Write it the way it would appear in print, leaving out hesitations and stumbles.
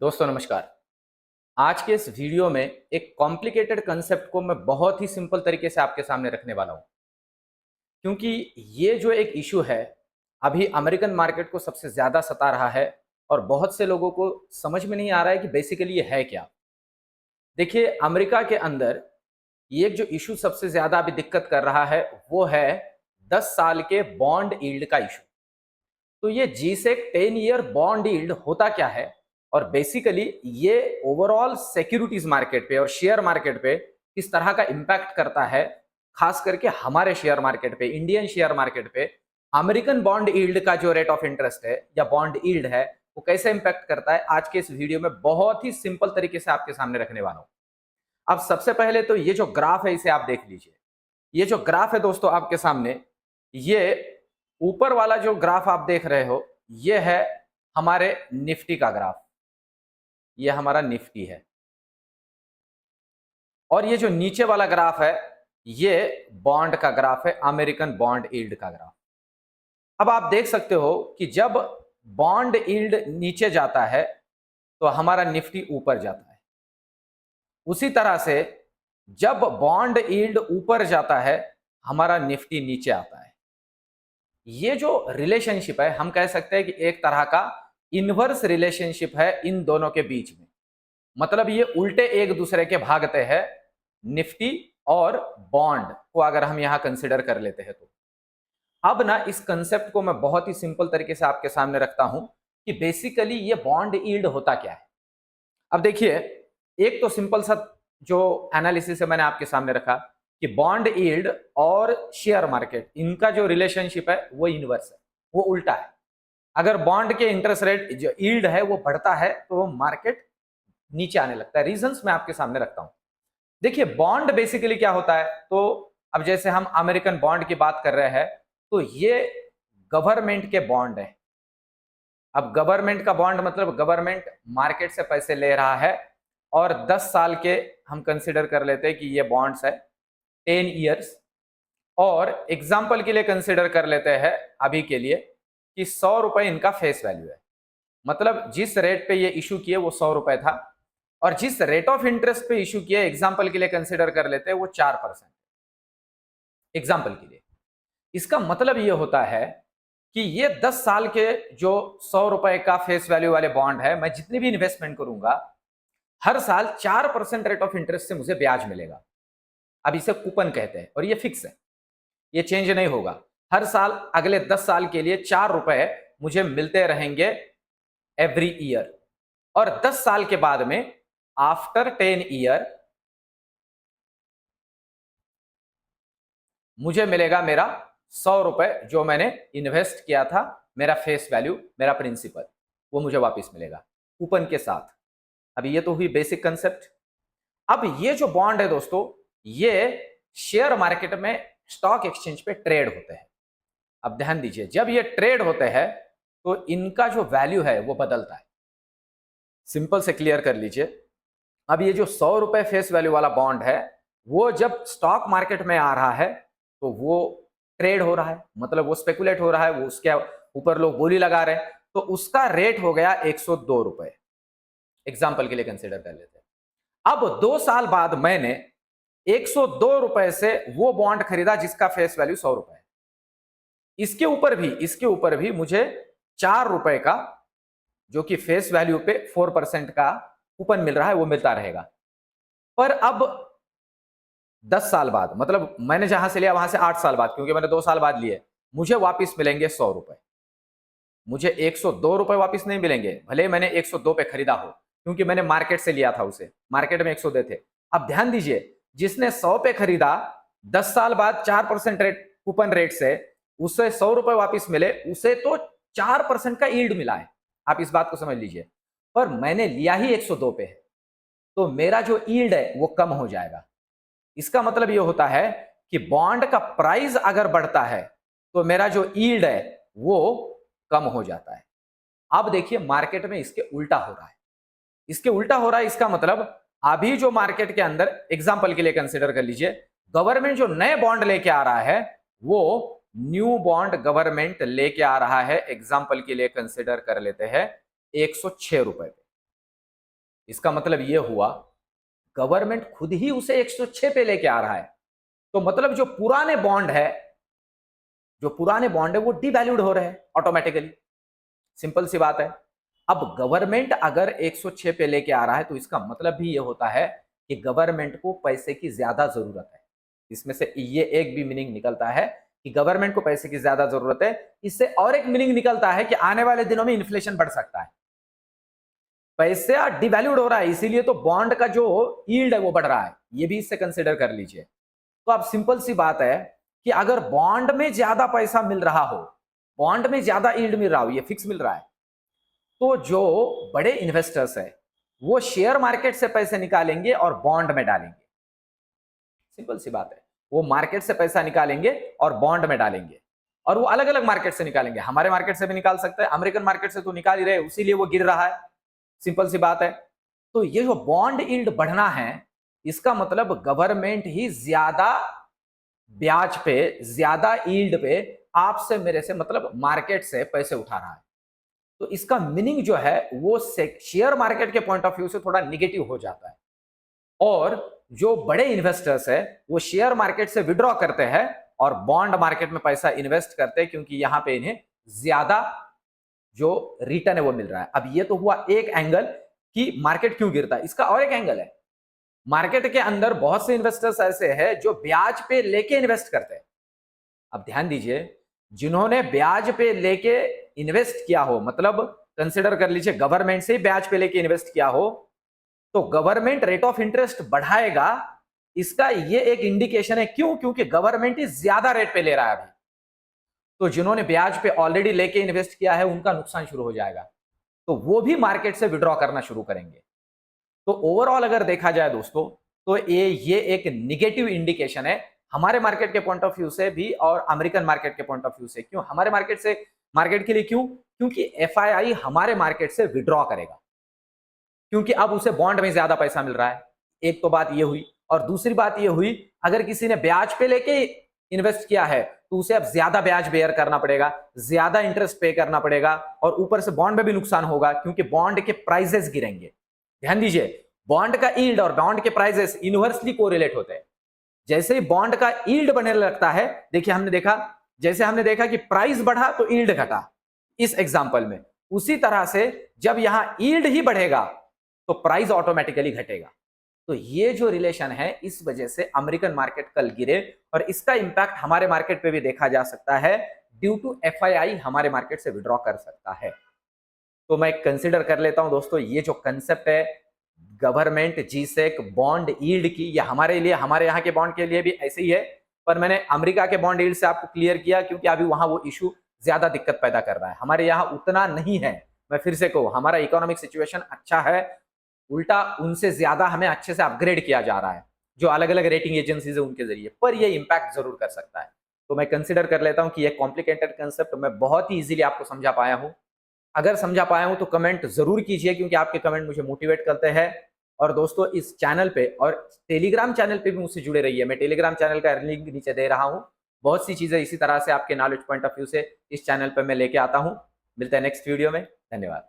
दोस्तों नमस्कार। आज के इस वीडियो में एक कॉम्प्लिकेटेड कंसेप्ट को मैं बहुत ही सिंपल तरीके से आपके सामने रखने वाला हूं, क्योंकि ये जो एक इशू है अभी अमेरिकन मार्केट को सबसे ज़्यादा सता रहा है और बहुत से लोगों को समझ में नहीं आ रहा है कि बेसिकली ये है क्या। देखिए, अमेरिका के अंदर ये जो इशू सबसे ज़्यादा अभी दिक्कत कर रहा है वो है 10 साल के बॉन्ड यील्ड का इशू। तो ये जीसेक 10 ईयर बॉन्ड यील्ड होता क्या है और बेसिकली ये ओवरऑल सिक्योरिटीज मार्केट पे और शेयर मार्केट पे किस तरह का इंपैक्ट करता है, खास करके हमारे शेयर मार्केट पे, इंडियन शेयर मार्केट पे अमेरिकन बॉन्ड यील्ड का जो रेट ऑफ इंटरेस्ट है या बॉन्ड यील्ड है वो कैसे इंपैक्ट करता है, आज के इस वीडियो में बहुत ही सिंपल तरीके से आपके सामने रखने वाला हूं। अब सबसे पहले तो ये जो ग्राफ है इसे आप देख लीजिए। ये जो ग्राफ है दोस्तों आपके सामने, ये ऊपर वाला जो ग्राफ आप देख रहे हो ये है हमारे निफ्टी का ग्राफ। ये हमारा निफ्टी है और ये जो नीचे वाला ग्राफ है ये बॉन्ड का ग्राफ है, अमेरिकन बॉन्ड यील्ड का ग्राफ। अब आप देख सकते हो कि जब बॉन्ड यील्ड नीचे जाता है तो हमारा निफ्टी ऊपर जाता है। उसी तरह से जब बॉन्ड यील्ड ऊपर जाता है हमारा निफ्टी नीचे आता है। ये जो रिलेशनशिप है हम कह सकते हैं कि एक तरह का इनवर्स रिलेशनशिप है इन दोनों के बीच में। मतलब ये उल्टे एक दूसरे के भागते हैं, निफ्टी और बॉन्ड को अगर हम यहां कंसिडर कर लेते हैं तो। अब ना इस कंसेप्ट को मैं बहुत ही सिंपल तरीके से आपके सामने रखता हूं कि बेसिकली ये बॉन्ड यील्ड होता क्या है। अब देखिए, एक तो सिंपल सा जो एनालिसिस है मैंने आपके सामने रखा कि बॉन्ड यील्ड और शेयर मार्केट इनका जो रिलेशनशिप है वो इनवर्स है, वो उल्टा है। अगर बॉन्ड के इंटरेस्ट रेट जो यील्ड है वो बढ़ता है तो वो मार्केट नीचे आने लगता है। रीजंस मैं आपके सामने रखता हूं। देखिए, बॉन्ड बेसिकली क्या होता है, तो अब जैसे हम अमेरिकन बॉन्ड की बात कर रहे हैं तो ये गवर्नमेंट के बॉन्ड है। अब गवर्नमेंट का बॉन्ड मतलब गवर्नमेंट मार्केट से पैसे ले रहा है और 10 साल के हम कंसिडर कर लेते हैं कि ये बॉन्ड्स है 10 ईयर्स। और एग्जाम्पल के लिए कंसिडर कर लेते हैं अभी के लिए कि 100 रुपए इनका फेस वैल्यू है। मतलब जिस रेट पे ये इशू किए वो 100 रुपए था और जिस रेट ऑफ इंटरेस्ट पे इशू किए एग्जाम्पल के लिए कंसिडर कर लेते हैं वो 4%। एग्जाम्पल के लिए इसका मतलब ये होता है कि ये 10 साल के जो 100 रुपए का फेस वैल्यू वाले बॉन्ड है, मैं जितनी भी इन्वेस्टमेंट करूंगा हर साल 4% रेट ऑफ इंटरेस्ट से मुझे ब्याज मिलेगा। अब इसे कूपन कहते हैं और ये फिक्स है, ये चेंज नहीं होगा। हर साल अगले 10 साल के लिए 4 रुपए मुझे मिलते रहेंगे एवरी ईयर। और 10 साल के बाद में आफ्टर 10 ईयर मुझे मिलेगा मेरा 100 रुपए जो मैंने इन्वेस्ट किया था, मेरा फेस वैल्यू, मेरा प्रिंसिपल, वो मुझे वापस मिलेगा कूपन के साथ। अभी ये तो हुई बेसिक कंसेप्ट। अब ये जो बॉन्ड है दोस्तों, ये शेयर मार्केट में स्टॉक एक्सचेंज पे ट्रेड होते हैं। अब ध्यान दीजिए, जब ये ट्रेड होते हैं तो इनका जो वैल्यू है वो बदलता है। सिंपल से क्लियर कर लीजिए। अब ये जो 100 रुपए फेस वैल्यू वाला बॉन्ड है वो जब स्टॉक मार्केट में आ रहा है तो वो ट्रेड हो रहा है, मतलब वो स्पेकुलेट हो रहा है, वो उसके ऊपर लोग बोली लगा रहे हैं, तो उसका रेट हो गया 102 रुपए। एग्जाम्पल के लिए कंसिडर कर लेते हैं। अब 2 साल बाद मैंने 102 रुपए से वो बॉन्ड खरीदा जिसका फेस वैल्यू 100 रुपए है। इसके ऊपर भी मुझे 4 रुपए का जो कि फेस वैल्यू पे 4% का कूपन मिल रहा है वो मिलता रहेगा। पर अब 10 साल बाद, मतलब मैंने जहां से लिया वहां से 8 साल बाद, क्योंकि मैंने 2 साल बाद लिए, मुझे वापस मिलेंगे 100 रुपए। मुझे 102 रुपए वापस नहीं मिलेंगे, भले मैंने 102 पे खरीदा हो, क्योंकि मैंने मार्केट से लिया था, उसे मार्केट में 102 थे। अब ध्यान दीजिए, जिसने 100 पे खरीदा 10 साल बाद 4% रेट कूपन रेट से उसे 100 रुपए वापस मिले, उसे तो 4% का यील्ड मिला है। आप इस बात को समझ लीजिए। पर मैंने लिया ही 102 पे है तो मेरा जो यील्ड है वो कम हो जाएगा। इसका मतलब ये होता है कि बॉन्ड का प्राइस अगर बढ़ता है तो मेरा जो यील्ड है वो कम हो जाता है। अब देखिए, मार्केट में इसके उल्टा हो रहा है। इसके उल्टा हो रहा है, इसका मतलब अभी जो मार्केट के अंदर एग्जांपल के लिए कंसीडर कर लीजिए, गवर्नमेंट जो नए बॉन्ड लेके आ रहा है वो न्यू बॉन्ड गवर्नमेंट लेके आ रहा है, एग्जांपल के लिए कंसीडर कर लेते हैं 106 रुपए पे। इसका मतलब ये हुआ गवर्नमेंट खुद ही उसे 106 पे लेके आ रहा है। तो मतलब जो पुराने बॉन्ड है वो डिवैल्यूड हो रहे हैं ऑटोमेटिकली। सिंपल सी बात है। अब गवर्नमेंट अगर 106 पे लेके आ रहा है तो इसका मतलब भी ये होता है कि गवर्नमेंट को पैसे की ज्यादा जरूरत है। इसमें से ये एक भी मीनिंग निकलता है कि गवर्नमेंट को पैसे की ज्यादा जरूरत है। इससे और एक मीनिंग निकलता है कि आने वाले दिनों में इन्फ्लेशन बढ़ सकता है, पैसा डिवैल्यूड हो रहा है, इसीलिए तो बॉन्ड का जो यील्ड है वो बढ़ रहा है। ये भी इससे कंसिडर कर लीजिए। तो अब सिंपल सी बात है कि अगर बॉन्ड में ज्यादा पैसा मिल रहा हो, बॉन्ड में ज्यादा यील्ड मिल रहा हो, ये फिक्स मिल रहा है, तो जो बड़े इन्वेस्टर्स है वो शेयर मार्केट से पैसे निकालेंगे और बॉन्ड में डालेंगे। सिंपल सी बात है। वो मार्केट से पैसा निकालेंगे और बॉन्ड में डालेंगे, और वो अलग अलग मार्केट से निकालेंगे। हमारे मार्केट से भी निकाल सकते हैं, अमेरिकन मार्केट से तो निकाल ही रहे, इसीलिए वो गिर रहा है। सिंपल सी बात है। तो ये जो बॉन्ड यील्ड बढ़ना है, इसका मतलब गवर्नमेंट ही ज्यादा ब्याज पे, ज्यादा यील्ड पे आपसे मेरे से मतलब मार्केट से पैसे उठा रहा है। तो इसका मीनिंग जो है वो शेयर मार्केट के पॉइंट ऑफ व्यू से थोड़ा निगेटिव हो जाता है। और जो बड़े इन्वेस्टर्स है वो शेयर मार्केट से विड्रॉ करते हैं और बॉन्ड मार्केट में पैसा इन्वेस्ट करते हैं, क्योंकि यहां पे इन्हें ज्यादा जो रिटर्न है वो मिल रहा है। अब ये तो हुआ एक एंगल कि मार्केट क्यों गिरता है। इसका और एक एंगल है, मार्केट के अंदर बहुत से इन्वेस्टर्स ऐसे हैं जो ब्याज पे लेके इन्वेस्ट करते हैं। अब ध्यान दीजिए, जिन्होंने ब्याज पे लेके इन्वेस्ट किया हो, मतलब कंसिडर कर लीजिए गवर्नमेंट से ही ब्याज पे लेके इन्वेस्ट किया हो, तो गवर्नमेंट रेट ऑफ इंटरेस्ट बढ़ाएगा। इसका ये एक इंडिकेशन है। क्यों? क्योंकि गवर्नमेंट ही ज्यादा रेट पे ले रहा है अभी। तो जिन्होंने ब्याज पे ऑलरेडी लेके इन्वेस्ट किया है उनका नुकसान शुरू हो जाएगा, तो वो भी मार्केट से विड्रॉ करना शुरू करेंगे। तो ओवरऑल अगर देखा जाए दोस्तों, तो ये एक निगेटिव इंडिकेशन है हमारे मार्केट के पॉइंट ऑफ व्यू से भी और अमेरिकन मार्केट के पॉइंट ऑफ व्यू से। क्यों हमारे मार्केट के लिए? क्यों? क्योंकि एफआईआई हमारे मार्केट से विड्रॉ करेगा, क्योंकि अब उसे बॉन्ड में ज्यादा पैसा मिल रहा है। एक तो बात ये हुई, और दूसरी बात ये हुई अगर किसी ने ब्याज पे लेके इन्वेस्ट किया है तो उसे अब ज्यादा ब्याज बेयर करना पड़ेगा, ज्यादा इंटरेस्ट पे करना पड़ेगा, और ऊपर से बॉन्ड में भी नुकसान होगा क्योंकि बॉन्ड के प्राइसेस गिरेंगे। ध्यान दीजिए, बॉन्ड का यील्ड और बॉन्ड के प्राइसेस इनवर्सली कोरिलेट होते हैं। जैसे ही बॉन्ड का यील्ड बढ़ने लगता है, देखिए हमने देखा कि प्राइस बढ़ा तो यील्ड घटा इस एग्जांपल में, उसी तरह से जब यहां यील्ड ही बढ़ेगा तो प्राइस ऑटोमेटिकली घटेगा। तो ये जो रिलेशन है, इस वजह से अमेरिकन मार्केट कल गिरे, और इसका इंपैक्ट हमारे मार्केट पे भी देखा जा सकता है। ड्यू टू एफआईआई हमारे मार्केट से विड्रॉ कर सकता है। तो मैं कंसिडर कर लेता हूं दोस्तों, ये जो कंसेप्ट है गवर्नमेंट जीसेक बॉन्ड यील्ड की, या हमारे यहाँ के बॉन्ड के लिए भी ऐसे ही है, पर मैंने अमेरिका के बॉन्ड यील्ड से आपको क्लियर किया क्योंकि अभी वहां वो इशू ज्यादा दिक्कत पैदा कर रहा है। हमारे यहाँ उतना नहीं है। मैं फिर से कहूं, हमारा इकोनॉमिक सिचुएशन अच्छा है, उल्टा उनसे ज्यादा हमें अच्छे से अपग्रेड किया जा रहा है जो अलग अलग रेटिंग एजेंसीज है उनके जरिए, पर ये इंपैक्ट जरूर कर सकता है। तो मैं कंसिडर कर लेता हूं कि ये कॉम्प्लिकेटेड कंसेप्ट मैं बहुत ही इजीली आपको समझा पाया हूं। अगर समझा पाया हूं तो कमेंट जरूर कीजिए, क्योंकि आपके कमेंट मुझे मोटिवेट करते हैं। और दोस्तों, इस चैनल पे और टेलीग्राम चैनल पे भी मुझसे जुड़े रहिए। मैं टेलीग्राम चैनल का लिंक नीचे दे रहा हूँ। बहुत सी चीजें इसी तरह से आपके नॉलेज पॉइंट ऑफ व्यू से इस चैनल पर मैं लेके आता हूँ। मिलते हैं नेक्स्ट वीडियो में। धन्यवाद।